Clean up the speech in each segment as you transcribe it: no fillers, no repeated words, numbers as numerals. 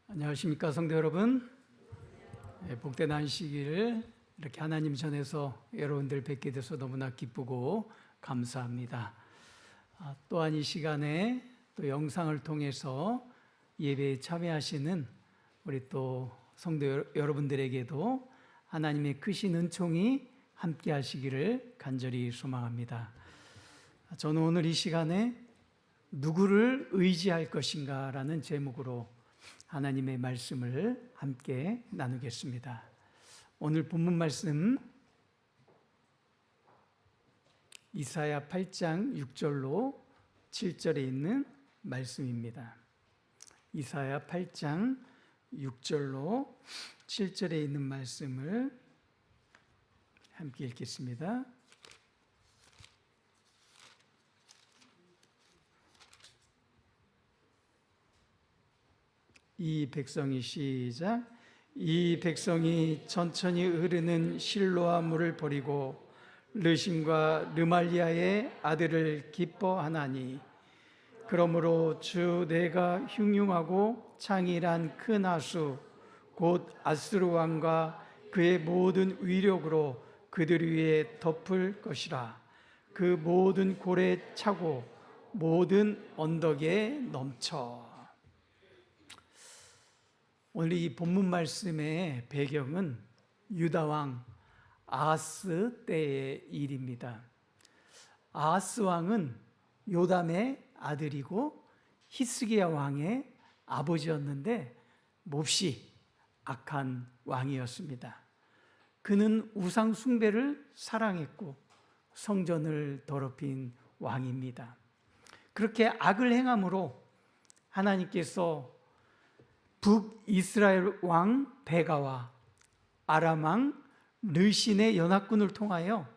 안녕하십니까 성도 여러분. 복된 안식일 이렇게 하나님 전에서 여러분들 뵙게 돼서 너무나 기쁘고 감사합니다. 또한 이 시간에 또 영상을 통해서 예배에 참여하시는 우리 또 성도 여러분들에게도 하나님의 크신 은총이 함께 하시기를 간절히 소망합니다. 저는 오늘 이 시간에 누구를 의지할 것인가 라는 제목으로 하나님의 말씀을 함께 나누겠습니다. 오늘 본문 말씀 이사야 8장 6절로 7절에 있는 말씀입니다. 이사야 8장 6절로 7절에 있는 말씀을 함께 읽겠습니다. 이 백성이 시작. 이 백성이 천천히 흐르는 실로아 물을 버리고 르신과 르말리아의 아들을 기뻐하나니 그러므로 주 내가 흉흉하고 창일한 큰 하수 곧 아스루 왕과 그의 모든 위력으로 그들 위에 덮을 것이라. 그 모든 골에 차고 모든 언덕에 넘쳐. 오늘 이 본문 말씀의 배경은 유다왕 아하스 때의 일입니다. 아하스 왕은 요담의 아들이고 히스기야 왕의 아버지였는데 몹시 악한 왕이었습니다. 그는 우상 숭배를 사랑했고 성전을 더럽힌 왕입니다. 그렇게 악을 행함으로 하나님께서 북이스라엘 왕 베가와 아람 왕 르신의 연합군을 통하여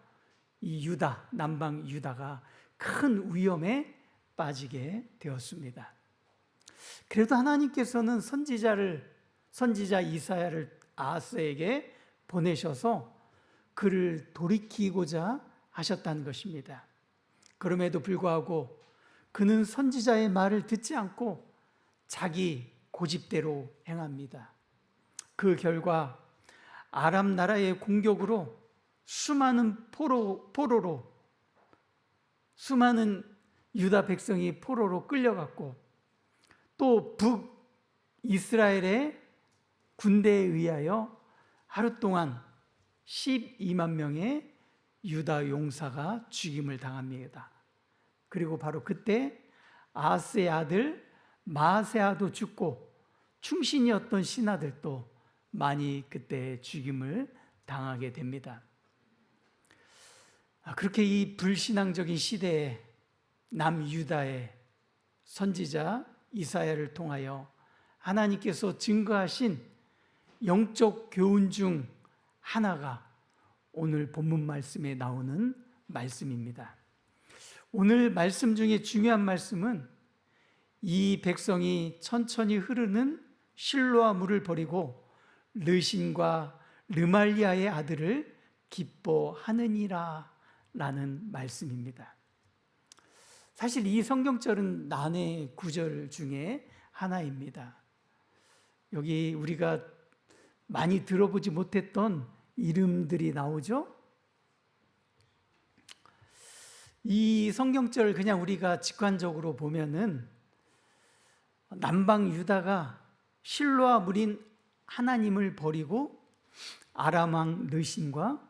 이 유다, 남방 유다가 큰 위험에 빠지게 되었습니다. 그래도 하나님께서는 선지자 이사야를 아하스에게 보내셔서 그를 돌이키고자 하셨다는 것입니다. 그럼에도 불구하고 그는 선지자의 말을 듣지 않고 자기 고집대로 행합니다. 그 결과 아람 나라의 공격으로 수많은 포로로 수많은 유다 백성이 포로로 끌려갔고 또 북이스라엘의 군대에 의하여 하루 동안 12만 명의 유다 용사가 죽임을 당합니다. 그리고 바로 그때 아하스의 아들 마아세아도 죽고 충신이었던 신하들도 많이 그때 죽임을 당하게 됩니다. 그렇게 이 불신앙적인 시대에 남유다의 선지자 이사야를 통하여 하나님께서 증거하신 영적 교훈 중 하나가 오늘 본문 말씀에 나오는 말씀입니다. 오늘 말씀 중에 중요한 말씀은 이 백성이 천천히 흐르는 실로아 물을 버리고 르신과 르말리아의 아들을 기뻐하느니라 라는 말씀입니다. 사실 이 성경절은 난해 구절 중에 하나입니다. 여기 우리가 많이 들어보지 못했던 이름들이 나오죠. 이 성경절 그냥 우리가 직관적으로 보면은 남방 유다가 실로아 물인 하나님을 버리고 아람 왕 르신과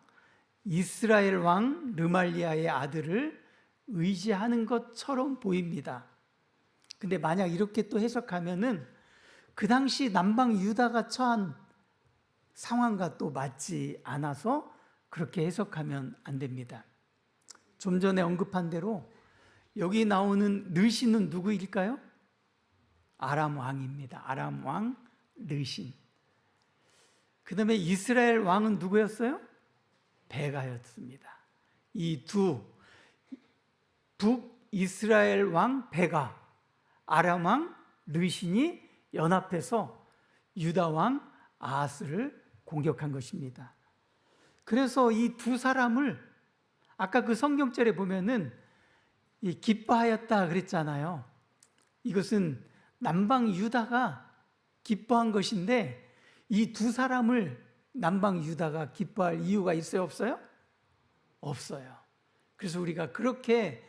이스라엘 왕 르말리아의 아들을 의지하는 것처럼 보입니다. 근데 만약 이렇게 또 해석하면은 그 당시 남방 유다가 처한 상황과 또 맞지 않아서 그렇게 해석하면 안 됩니다. 좀 전에 언급한 대로 여기 나오는 르신은 누구일까요? 아람 왕입니다. 아람 왕 르신. 그 다음에 이스라엘 왕은 누구였어요? 베가였습니다. 이 두 북이스라엘 왕 베가, 아람 왕 르신이 연합해서 유다 왕 아하스를 공격한 것입니다. 그래서 이 두 사람을 아까 그 성경절에 보면은 기뻐하였다 그랬잖아요. 이것은 남방 유다가 기뻐한 것인데 이 두 사람을 남방 유다가 기뻐할 이유가 있어요, 없어요? 없어요. 그래서 우리가 그렇게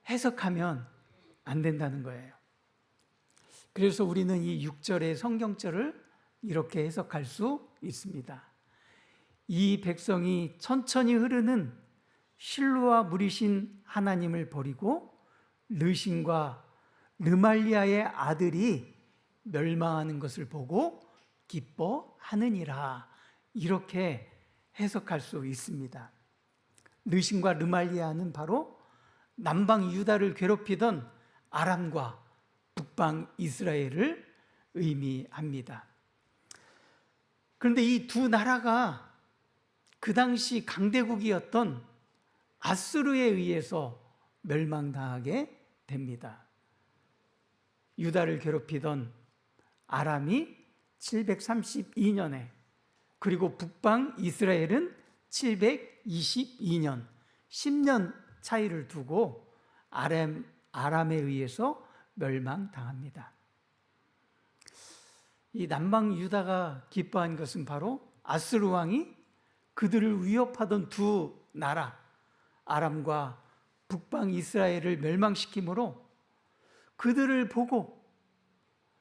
해석하면 안 된다는 거예요. 그래서 우리는 이 6절의 성경절을 이렇게 해석할 수 있습니다. 이 백성이 천천히 흐르는 실로와 물이신 하나님을 버리고 르신과 르말리아의 아들이 멸망하는 것을 보고 기뻐하느니라, 이렇게 해석할 수 있습니다. 르신과 르말리아는 바로 남방 유다를 괴롭히던 아람과 북방 이스라엘을 의미합니다. 그런데 이 두 나라가 그 당시 강대국이었던 아수르에 의해서 멸망당하게 됩니다. 유다를 괴롭히던 아람이 732년에, 그리고 북방 이스라엘은 722년, 10년 차이를 두고 아람에 의해서 멸망당합니다. 이 남방 유다가 기뻐한 것은 바로 아수르 왕이 그들을 위협하던 두 나라 아람과 북방 이스라엘을 멸망시키므로 그들을 보고,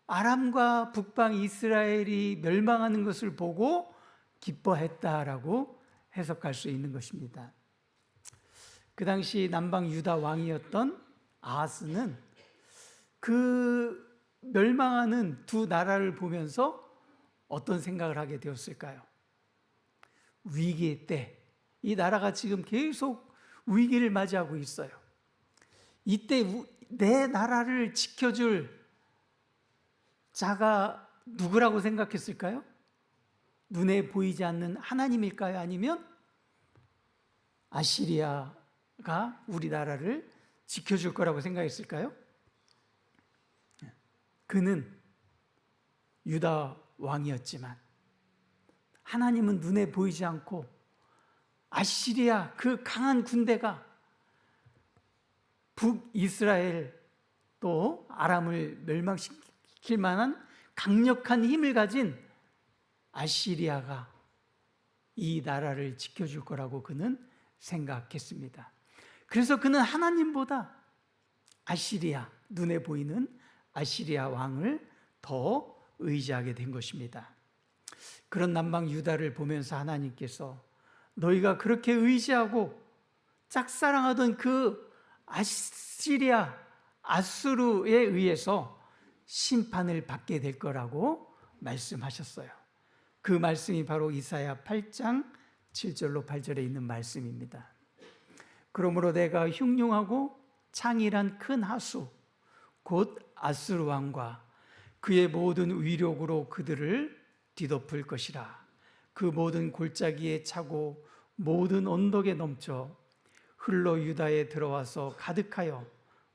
아람과 북방 이스라엘이 멸망하는 것을 보고 기뻐했다라고 해석할 수 있는 것입니다. 그 당시 남방 유다 왕이었던 아하스는 그 멸망하는 두 나라를 보면서 어떤 생각을 하게 되었을까요? 위기 때 이 나라가 지금 계속 위기를 맞이하고 있어요. 이때 내 나라를 지켜줄 자가 누구라고 생각했을까요? 눈에 보이지 않는 하나님일까요? 아니면 아시리아가 우리나라를 지켜줄 거라고 생각했을까요? 그는 유다 왕이었지만 하나님은 눈에 보이지 않고 아시리아 그 강한 군대가 북이스라엘 또 아람을 멸망시킬 만한 강력한 힘을 가진 아시리아가 이 나라를 지켜줄 거라고 그는 생각했습니다. 그래서 그는 하나님보다 아시리아, 눈에 보이는 아시리아 왕을 더 의지하게 된 것입니다. 그런 남방 유다를 보면서 하나님께서 너희가 그렇게 의지하고 짝사랑하던 그 아시리아, 아수르에 의해서 심판을 받게 될 거라고 말씀하셨어요. 그 말씀이 바로 이사야 8장 7절로 8절에 있는 말씀입니다. 그러므로 내가 흉흉하고 창일한 큰 하수 곧 아수르 왕과 그의 모든 위력으로 그들을 뒤덮을 것이라. 그 모든 골짜기에 차고 모든 언덕에 넘쳐 흘러 유다에 들어와서 가득하여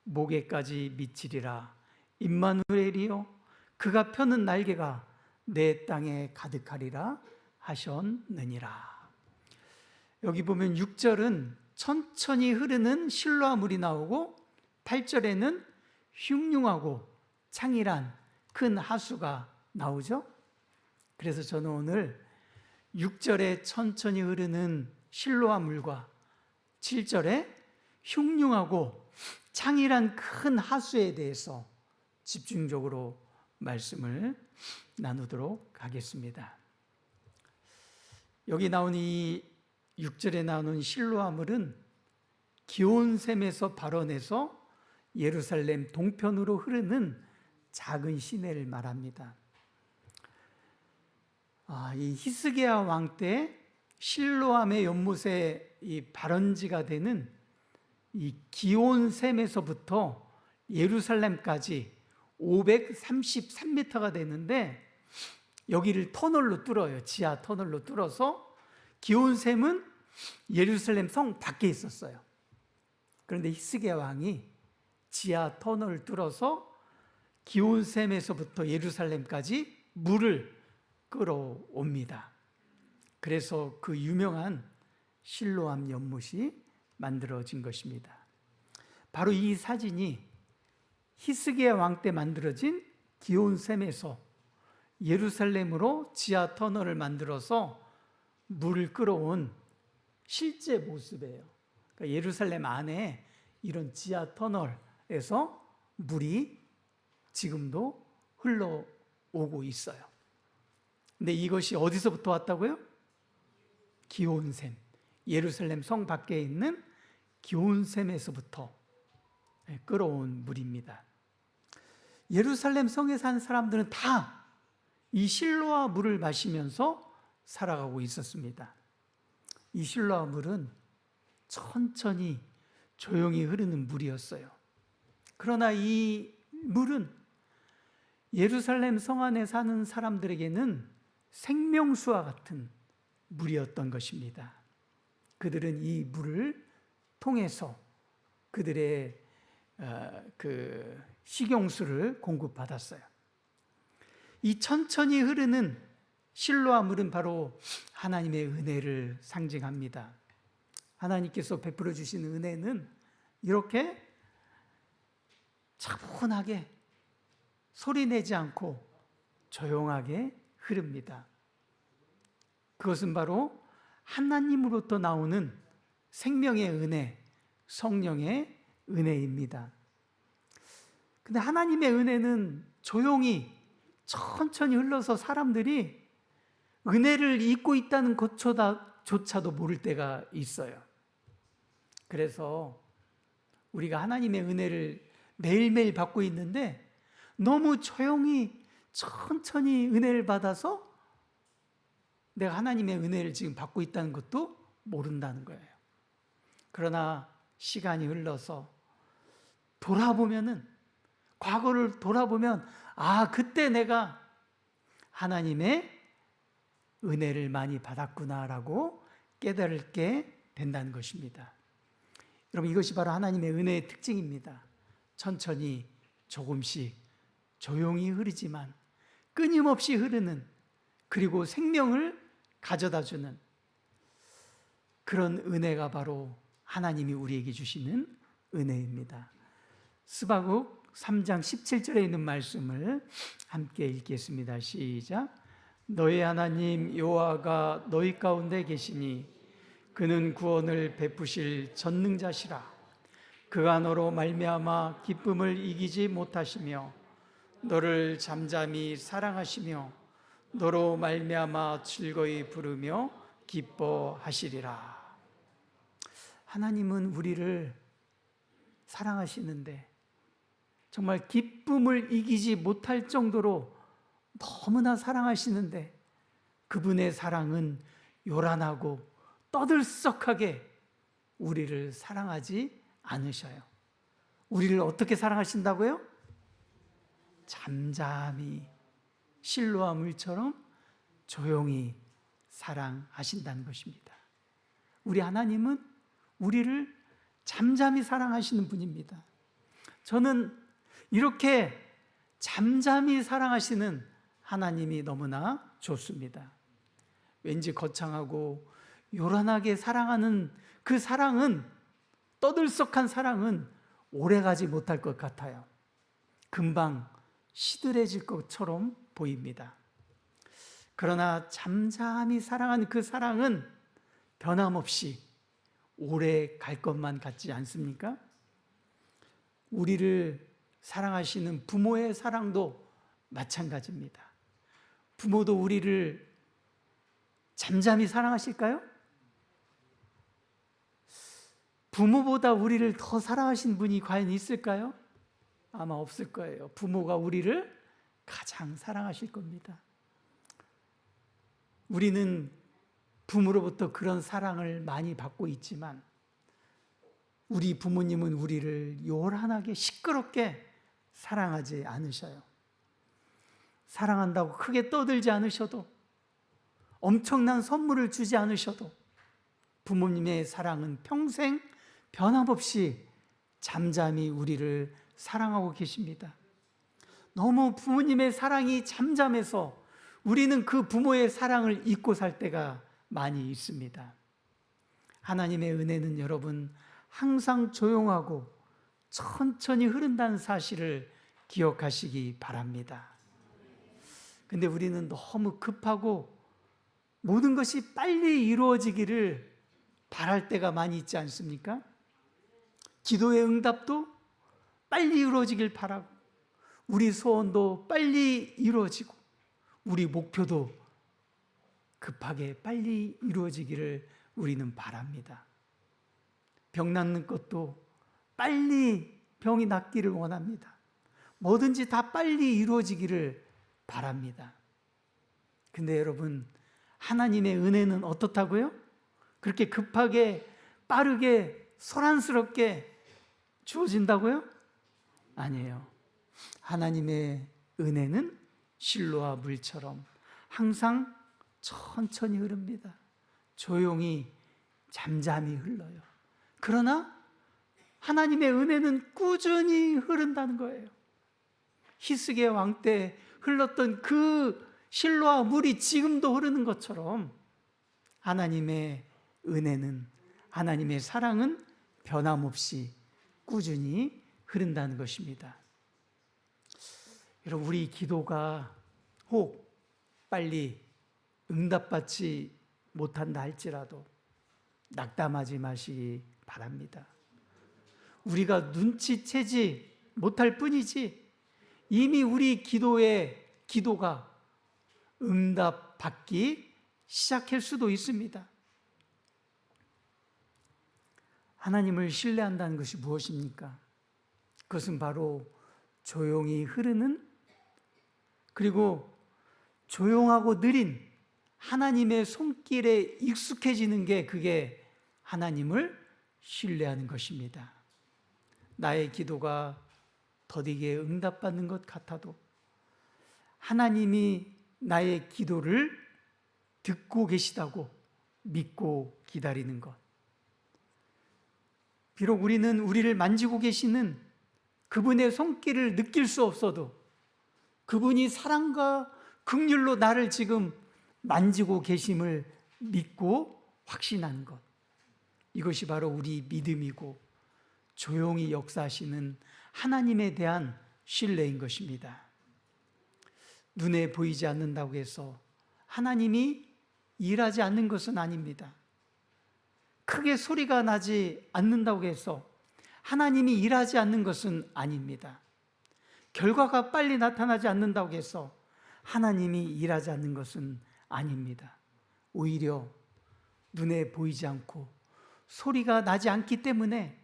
목에까지 미치리라. 임마누엘이여 그가 펴는 날개가 내 땅에 가득하리라 하셨느니라. 여기 보면 6절은 천천히 흐르는 실로아 물이 나오고 8절에는 흉흉하고 창일한 큰 하수가 나오죠. 그래서 저는 오늘 6절에 천천히 흐르는 실로아 물과 7절에 흉흉하고 창일한 큰 하수에 대해서 집중적으로 말씀을 나누도록 하겠습니다. 여기 나온 이 6절에 나오는 실로아 물은 기온샘에서 발원해서 예루살렘 동편으로 흐르는 작은 시내를 말합니다. 이 히스기야 왕 때 실로암의 연못의 이 발원지가 되는 이 기온샘에서부터 예루살렘까지 533m가 되는데 여기를 터널로 뚫어요. 지하 터널로 뚫어서 기온샘은 예루살렘 성 밖에 있었어요. 그런데 히스기야 왕이 지하 터널을 뚫어서 기온샘에서부터 예루살렘까지 물을 끌어옵니다. 그래서 그 유명한 실로암 연못이 만들어진 것입니다. 바로 이 사진이 히스기야 왕 때 만들어진 기온샘에서 예루살렘으로 지하 터널을 만들어서 물을 끌어온 실제 모습이에요. 그러니까 예루살렘 안에 이런 지하 터널에서 물이 지금도 흘러오고 있어요. 근데 이것이 어디서부터 왔다고요? 기온샘. 예루살렘 성 밖에 있는 기온샘에서부터 끌어온 물입니다. 예루살렘 성에 사는 사람들은 다 이 실로아 물을 마시면서 살아가고 있었습니다. 이 실로아 물은 천천히 조용히 흐르는 물이었어요. 그러나 이 물은 예루살렘 성 안에 사는 사람들에게는 생명수와 같은 물이었던 것입니다. 그들은 이 물을 통해서 그들의 식용수를 공급받았어요. 이 천천히 흐르는 실로아 물은 바로 하나님의 은혜를 상징합니다. 하나님께서 베풀어 주신 은혜는 이렇게 차분하게 소리내지 않고 조용하게 흐릅니다. 그것은 바로 하나님으로부터 나오는 생명의 은혜, 성령의 은혜입니다. 근데 하나님의 은혜는 조용히 천천히 흘러서 사람들이 은혜를 잊고 있다는 것조차도 모를 때가 있어요. 그래서 우리가 하나님의 은혜를 매일매일 받고 있는데 너무 조용히 천천히 은혜를 받아서 내가 하나님의 은혜를 지금 받고 있다는 것도 모른다는 거예요. 그러나 시간이 흘러서 과거를 돌아보면 그때 내가 하나님의 은혜를 많이 받았구나라고 깨달게 된다는 것입니다. 여러분, 이것이 바로 하나님의 은혜의 특징입니다. 천천히 조금씩 조용히 흐르지만 끊임없이 흐르는, 그리고 생명을 가져다주는 그런 은혜가 바로 하나님이 우리에게 주시는 은혜입니다. 스바국 3장 17절에 있는 말씀을 함께 읽겠습니다. 시작. 너희 하나님 여호와가 너희 가운데 계시니 그는 구원을 베푸실 전능자시라. 그가 너로 말미암아 기쁨을 이기지 못하시며 너를 잠잠히 사랑하시며 너로 말미암아 즐거이 부르며 기뻐하시리라. 하나님은 우리를 사랑하시는데 정말 기쁨을 이기지 못할 정도로 너무나 사랑하시는데 그분의 사랑은 요란하고 떠들썩하게 우리를 사랑하지 않으셔요. 우리를 어떻게 사랑하신다고요? 잠잠히 실로아 물처럼 조용히 사랑하신다는 것입니다. 우리 하나님은 우리를 잠잠히 사랑하시는 분입니다. 저는 이렇게 잠잠히 사랑하시는 하나님이 너무나 좋습니다. 왠지 거창하고 요란하게 사랑하는 그 사랑은, 떠들썩한 사랑은 오래가지 못할 것 같아요. 금방 시들해질 것처럼 보입니다. 그러나 잠잠히 사랑하는 그 사랑은 변함없이 오래 갈 것만 같지 않습니까? 우리를 사랑하시는 부모의 사랑도 마찬가지입니다. 부모도 우리를 잠잠히 사랑하실까요? 부모보다 우리를 더 사랑하신 분이 과연 있을까요? 아마 없을 거예요. 부모가 우리를 가장 사랑하실 겁니다. 우리는 부모로부터 그런 사랑을 많이 받고 있지만 우리 부모님은 우리를 요란하게 시끄럽게 사랑하지 않으셔요. 사랑한다고 크게 떠들지 않으셔도, 엄청난 선물을 주지 않으셔도 부모님의 사랑은 평생 변함없이 잠잠히 우리를 사랑하고 계십니다. 너무 부모님의 사랑이 잠잠해서 우리는 그 부모의 사랑을 잊고 살 때가 많이 있습니다. 하나님의 은혜는 여러분 항상 조용하고 천천히 흐른다는 사실을 기억하시기 바랍니다. 근데 우리는 너무 급하고 모든 것이 빨리 이루어지기를 바랄 때가 많이 있지 않습니까? 기도의 응답도 빨리 이루어지길 바라고, 우리 소원도 빨리 이루어지고, 우리 목표도 급하게 빨리 이루어지기를 우리는 바랍니다. 병 낫는 것도 빨리 병이 낫기를 원합니다. 뭐든지 다 빨리 이루어지기를 바랍니다. 근데 여러분, 하나님의 은혜는 어떻다고요? 그렇게 급하게, 빠르게, 소란스럽게 주어진다고요? 아니에요. 하나님의 은혜는 실로와 물처럼 항상 천천히 흐릅니다. 조용히, 잠잠히 흘러요. 그러나 하나님의 은혜는 꾸준히 흐른다는 거예요. 히스기야 왕 때 흘렀던 그 실로와 물이 지금도 흐르는 것처럼 하나님의 은혜는, 하나님의 사랑은 변함없이 꾸준히 흐른다는 것입니다. 여러분, 우리 기도가 혹 빨리 응답받지 못한다 할지라도 낙담하지 마시기 바랍니다. 우리가 눈치채지 못할 뿐이지 이미 우리 기도가 응답받기 시작할 수도 있습니다. 하나님을 신뢰한다는 것이 무엇입니까? 그것은 바로 조용히 흐르는, 그리고 조용하고 느린 하나님의 손길에 익숙해지는 게, 그게 하나님을 신뢰하는 것입니다. 나의 기도가 더디게 응답받는 것 같아도 하나님이 나의 기도를 듣고 계시다고 믿고 기다리는 것. 비록 우리는 우리를 만지고 계시는 그분의 손길을 느낄 수 없어도 그분이 사랑과 긍휼로 나를 지금 만지고 계심을 믿고 확신하는 것. 이것이 바로 우리 믿음이고 조용히 역사하시는 하나님에 대한 신뢰인 것입니다. 눈에 보이지 않는다고 해서 하나님이 일하지 않는 것은 아닙니다. 크게 소리가 나지 않는다고 해서 하나님이 일하지 않는 것은 아닙니다. 결과가 빨리 나타나지 않는다고 해서 하나님이 일하지 않는 것은 아닙니다. 오히려 눈에 보이지 않고 소리가 나지 않기 때문에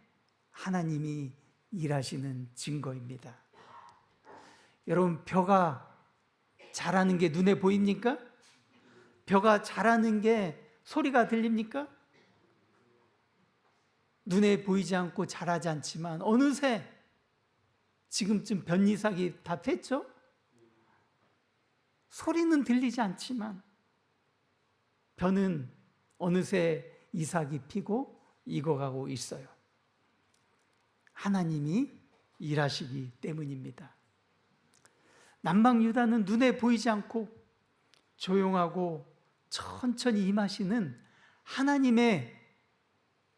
하나님이 일하시는 증거입니다. 여러분, 벼가 자라는 게 눈에 보입니까? 벼가 자라는 게 소리가 들립니까? 눈에 보이지 않고 자라지 않지만 어느새 지금쯤 벼이삭이 다 폈죠? 소리는 들리지 않지만 벼는 어느새 이삭이 피고 익어가고 있어요. 하나님이 일하시기 때문입니다. 남방 유다는 눈에 보이지 않고 조용하고 천천히 임하시는 하나님의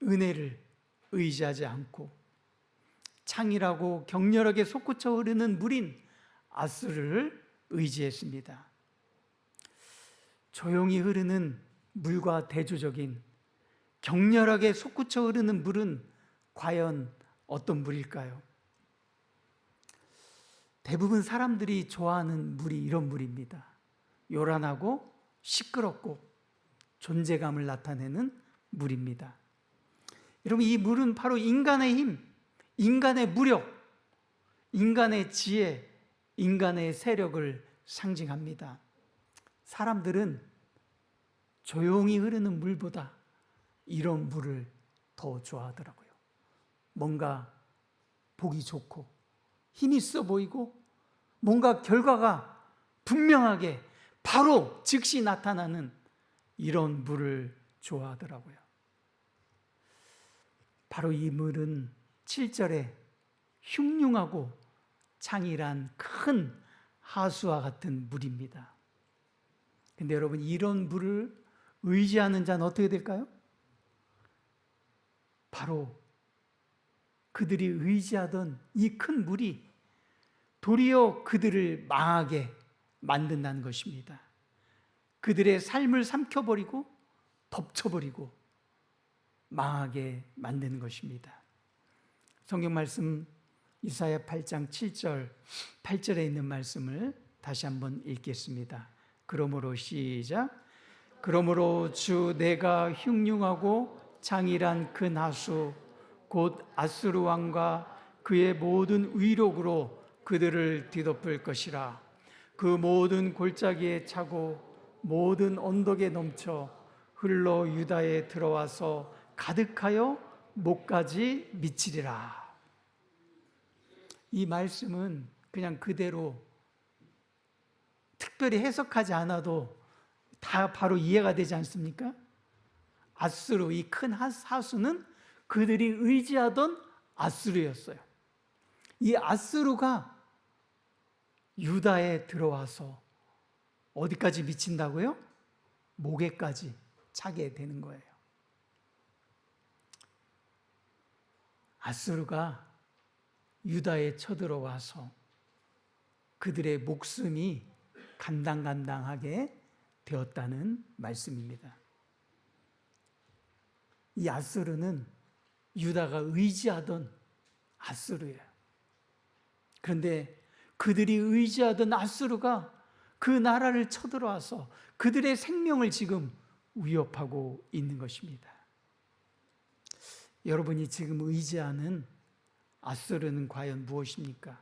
은혜를 의지하지 않고 창이라고 격렬하게 솟구쳐 흐르는 물인 아스를 의지했습니다. 조용히 흐르는 물과 대조적인 격렬하게 솟구쳐 흐르는 물은 과연 어떤 물일까요? 대부분 사람들이 좋아하는 물이 이런 물입니다. 요란하고 시끄럽고 존재감을 나타내는 물입니다. 여러분, 이 물은 바로 인간의 힘, 인간의 무력, 인간의 지혜, 인간의 세력을 상징합니다. 사람들은 조용히 흐르는 물보다 이런 물을 더 좋아하더라고요. 뭔가 보기 좋고 힘이 있어 보이고 뭔가 결과가 분명하게 바로 즉시 나타나는 이런 물을 좋아하더라고요. 바로 이 물은 7절에 흉흉하고 창이란 큰 하수와 같은 물입니다. 근데 여러분, 이런 물을 의지하는 자는 어떻게 될까요? 바로 그들이 의지하던 이 큰 물이 도리어 그들을 망하게 만든다는 것입니다. 그들의 삶을 삼켜버리고 덮쳐버리고 망하게 만드는 것입니다. 성경 말씀 이사야 8장 7절, 8절에 있는 말씀을 다시 한번 읽겠습니다. 그러므로 시작. 그러므로 주 내가 흉흉하고 장일한 그 나수 곧 아수르 왕과 그의 모든 위력으로 그들을 뒤덮을 것이라. 그 모든 골짜기에 차고 모든 언덕에 넘쳐 흘러 유다에 들어와서 가득하여 목까지 미치리라. 이 말씀은 그냥 그대로 특별히 해석하지 않아도 다 바로 이해가 되지 않습니까? 아수르, 이 큰 하수는 그들이 의지하던 아수르였어요. 이 아수르가 유다에 들어와서 어디까지 미친다고요? 목에까지 차게 되는 거예요. 아수르가 유다에 쳐들어와서 그들의 목숨이 간당간당하게 되었다는 말씀입니다. 이 아수르는 유다가 의지하던 아수르예요. 그런데 그들이 의지하던 아수르가 그 나라를 쳐들어와서 그들의 생명을 지금 위협하고 있는 것입니다. 여러분이 지금 의지하는 아수르는 과연 무엇입니까?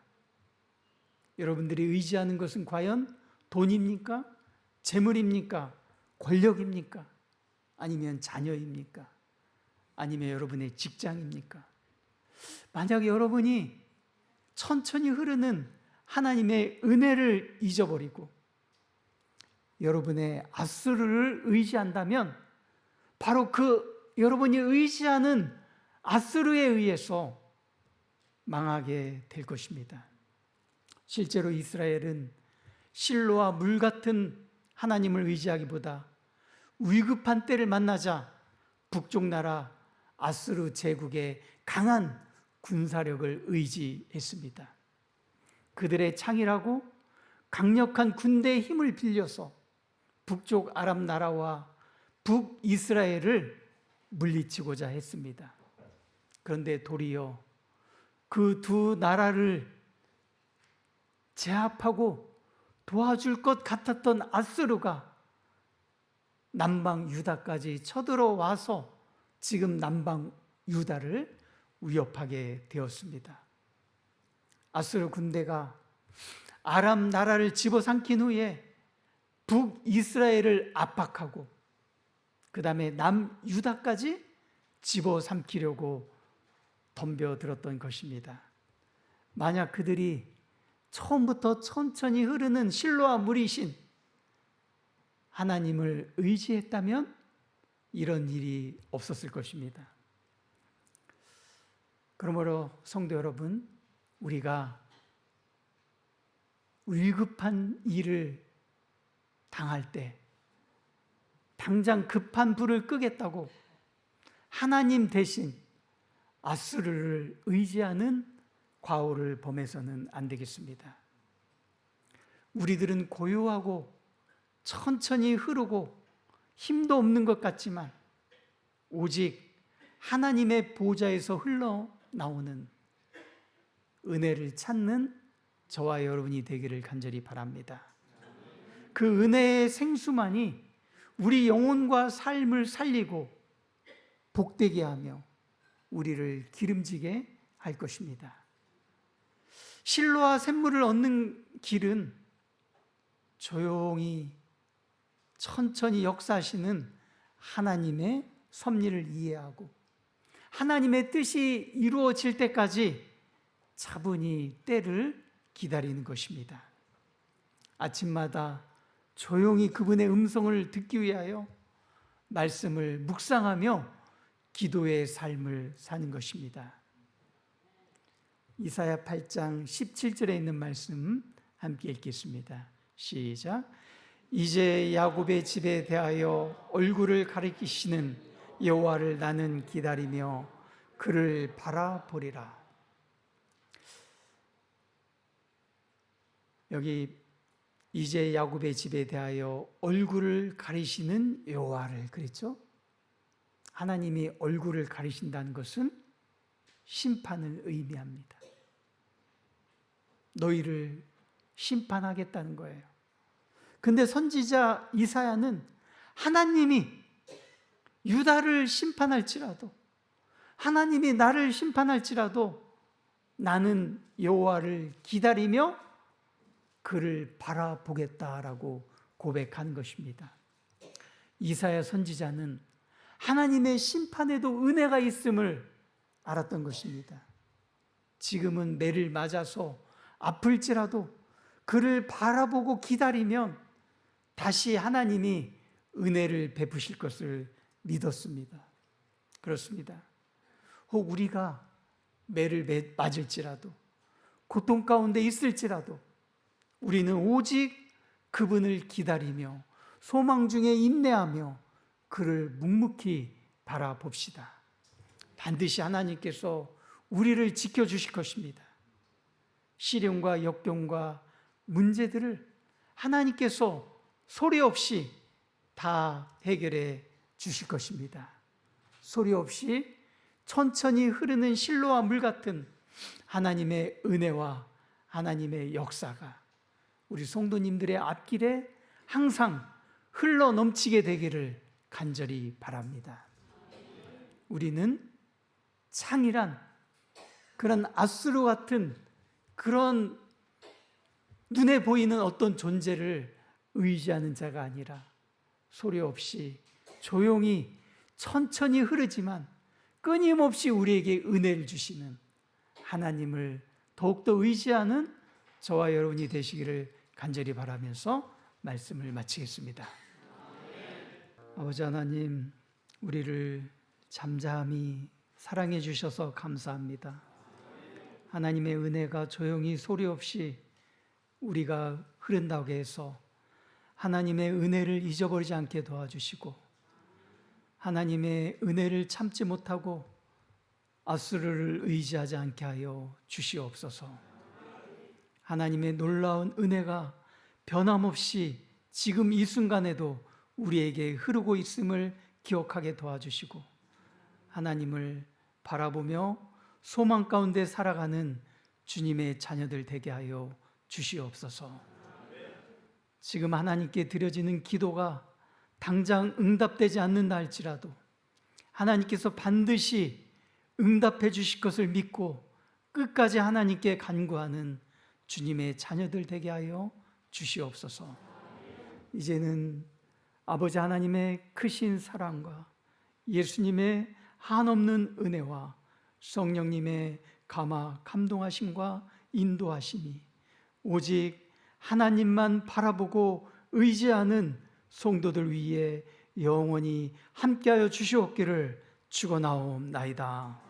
여러분들이 의지하는 것은 과연 돈입니까? 재물입니까? 권력입니까? 아니면 자녀입니까? 아니면 여러분의 직장입니까? 만약 여러분이 천천히 흐르는 하나님의 은혜를 잊어버리고 여러분의 아수르를 의지한다면 바로 그 여러분이 의지하는 아수르에 의해서 망하게 될 것입니다. 실제로 이스라엘은 실로와 물 같은 하나님을 의지하기보다 위급한 때를 만나자 북쪽 나라 아수르 제국의 강한 군사력을 의지했습니다. 그들의 창이라고 강력한 군대의 힘을 빌려서 북쪽 아람 나라와 북이스라엘을 물리치고자 했습니다. 그런데 도리어 그 두 나라를 제압하고 도와줄 것 같았던 아수르가 남방 유다까지 쳐들어와서 지금 남방 유다를 위협하게 되었습니다. 아수르 군대가 아람 나라를 집어삼킨 후에 북이스라엘을 압박하고 그 다음에 남유다까지 집어삼키려고 덤벼들었던 것입니다. 만약 그들이 처음부터 천천히 흐르는 실로와 물이신 하나님을 의지했다면 이런 일이 없었을 것입니다. 그러므로 성도 여러분, 우리가 위급한 일을 당할 때 당장 급한 불을 끄겠다고 하나님 대신 아수르를 의지하는 과오를 범해서는 안 되겠습니다. 우리들은 고요하고 천천히 흐르고 힘도 없는 것 같지만 오직 하나님의 보좌에서 흘러나오는 은혜를 찾는 저와 여러분이 되기를 간절히 바랍니다. 그 은혜의 생수만이 우리 영혼과 삶을 살리고 복되게 하며 우리를 기름지게 할 것입니다. 실로와 샘물을 얻는 길은 조용히 천천히 역사하시는 하나님의 섭리를 이해하고 하나님의 뜻이 이루어질 때까지 차분히 때를 기다리는 것입니다. 아침마다 조용히 그분의 음성을 듣기 위하여 말씀을 묵상하며 기도의 삶을 사는 것입니다. 이사야 8장 17절에 있는 말씀 함께 읽겠습니다. 시작. 이제 야곱의 집에 대하여 얼굴을 가리키시는 여호와를 나는 기다리며 그를 바라보리라. 여기 이제 야곱의 집에 대하여 얼굴을 가리시는 여호와를 그랬죠. 하나님이 얼굴을 가리신다는 것은 심판을 의미합니다. 너희를 심판하겠다는 거예요. 근데 선지자 이사야는 하나님이 유다를 심판할지라도, 하나님이 나를 심판할지라도 나는 여호와를 기다리며 그를 바라보겠다라고 고백한 것입니다. 이사야 선지자는 하나님의 심판에도 은혜가 있음을 알았던 것입니다. 지금은 매를 맞아서 아플지라도 그를 바라보고 기다리면 다시 하나님이 은혜를 베푸실 것을 믿었습니다. 그렇습니다. 혹 우리가 매를 맞을지라도, 고통 가운데 있을지라도 우리는 오직 그분을 기다리며 소망 중에 인내하며 그를 묵묵히 바라봅시다. 반드시 하나님께서 우리를 지켜주실 것입니다. 시련과 역경과 문제들을 하나님께서 소리 없이 다 해결해 주실 것입니다. 소리 없이 천천히 흐르는 실로와 물 같은 하나님의 은혜와 하나님의 역사가 우리 성도님들의 앞길에 항상 흘러 넘치게 되기를 간절히 바랍니다. 우리는 창이란 그런 아수르 같은 그런 눈에 보이는 어떤 존재를 의지하는 자가 아니라 소리 없이 조용히 천천히 흐르지만 끊임없이 우리에게 은혜를 주시는 하나님을 더욱더 의지하는 저와 여러분이 되시기를 간절히 바라면서 말씀을 마치겠습니다. 아버지 하나님, 우리를 잠잠히 사랑해 주셔서 감사합니다. 하나님의 은혜가 조용히 소리 없이 우리가 흐른다고 해서 하나님의 은혜를 잊어버리지 않게 도와주시고, 하나님의 은혜를 참지 못하고 아수르를 의지하지 않게 하여 주시옵소서. 하나님의 놀라운 은혜가 변함없이 지금 이 순간에도 우리에게 흐르고 있음을 기억하게 도와주시고, 하나님을 바라보며 소망 가운데 살아가는 주님의 자녀들 되게 하여 주시옵소서. 지금 하나님께 드려지는 기도가 당장 응답되지 않는다 할지라도 하나님께서 반드시 응답해 주실 것을 믿고 끝까지 하나님께 간구하는 주님의 자녀들 되게 하여 주시옵소서. 이제는 아버지 하나님의 크신 사랑과 예수님의 한없는 은혜와 성령님의 감동하심과 인도하심이 오직 하나님만 바라보고 의지하는 성도들 위에 영원히 함께하여 주시옵기를 축원하옵나이다.